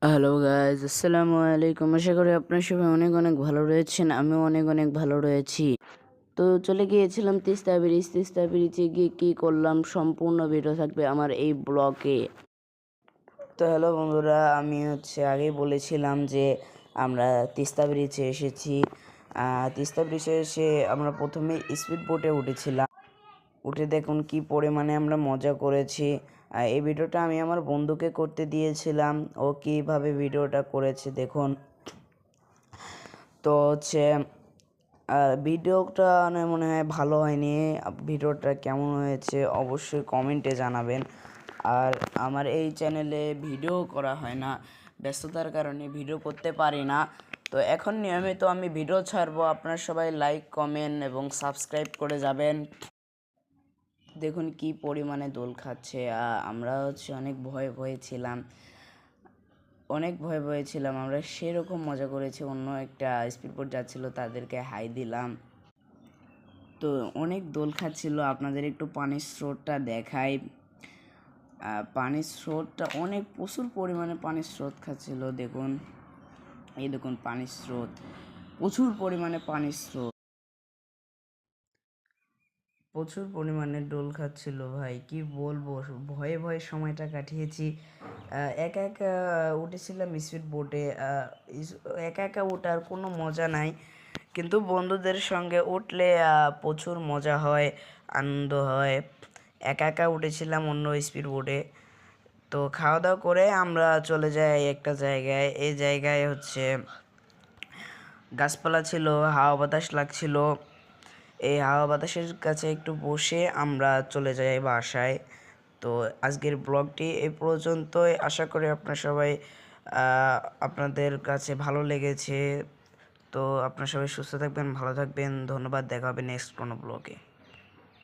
Hello guys, আসসালামু আলাইকুম। আশা করি আপনার সবাই অনেক অনেক ভালো রয়েছেন। আমিও অনেক অনেক ভালো রয়েছি। তো চলে গিয়েছিলাম তিস্তা ব্রিজে গিয়ে কী করলাম সম্পূর্ণ ভিডিও থাকবে আমার এই ব্লগে। তো হ্যালো বন্ধুরা, আমি আগেই বলেছিলাম যে আমরা তিস্তা ব্রিজে এসেছি। তিস্তা ব্রিজে এসে আমরা প্রথমে স্পিড বোটে উঠেছিলাম। উঠে দেখুন কি পরিমাণে আমরা মজা করেছি। এই ভিডিওটা আমি আমার বন্ধুকে করতে দিয়েছিলাম, ও কীভাবে ভিডিওটা করেছে দেখুন। তো ভিডিওটা মনে হয় ভালো হয়নি। ভিডিওটা কেমন হয়েছে অবশ্যই কমেন্টে জানাবেন। আর আমার এই চ্যানেলে ভিডিও করা হয় না, ব্যস্ততার কারণে ভিডিও করতে পারি না। তো এখন নিয়মিত আমি ভিডিও ছাড়বো, আপনারা সবাই লাইক, কমেন্ট এবং সাবস্ক্রাইব করে যাবেন। দেখুন কি পরিমাণে দোল খাচ্ছে। আমরা অনেক ভয়ে ছিলাম। আমরা সেরকম মজা করেছি। অন্য একটা স্পিডবোট যাচ্ছিল, তাদেরকে হাই দিলাম। তো অনেক দোল খাচ্ছিল। আপনাদের একটু পানির স্রোতটা দেখাই। পানির স্রোতটা প্রচুর পরিমাণে পানির স্রোত খাচ্ছিল। দেখুন, এই দেখুন পানির স্রোত, প্রচুর পরিমাণে পানির স্রোত, প্রচুর পরিমাণে দোল খাচ্ছিল। ভাই কি বলবো, ভয়ে ভয়ে সময়টা কাটিয়েছি। একা একা উঠেছিলাম স্পিড বোটে। একা একা ওঠার কোনো মজা নাই, কিন্তু বন্ধুদের সঙ্গে উঠলে প্রচুর মজা হয়, আনন্দ হয়। একা একা উঠেছিলাম অন্য স্পিড বোটে। তো খাওয়া দাওয়া করে আমরা চলে যাই একটা জায়গায়। এই জায়গায় গাছপালা ছিল, হাওয়া বাতাস লাগছিল। এই হাওয়া বাতাসের কাছে একটু বসে আমরা চলে যাই বাসায়। তো আজকের ব্লগটি এই পর্যন্তই। আশা করি আপনাদের কাছে ভালো লেগেছে। তো আপনারা সবাই সুস্থ থাকবেন, ভালো থাকবেন। ধন্যবাদ। দেখা হবে নেক্সট কোনো ব্লগে।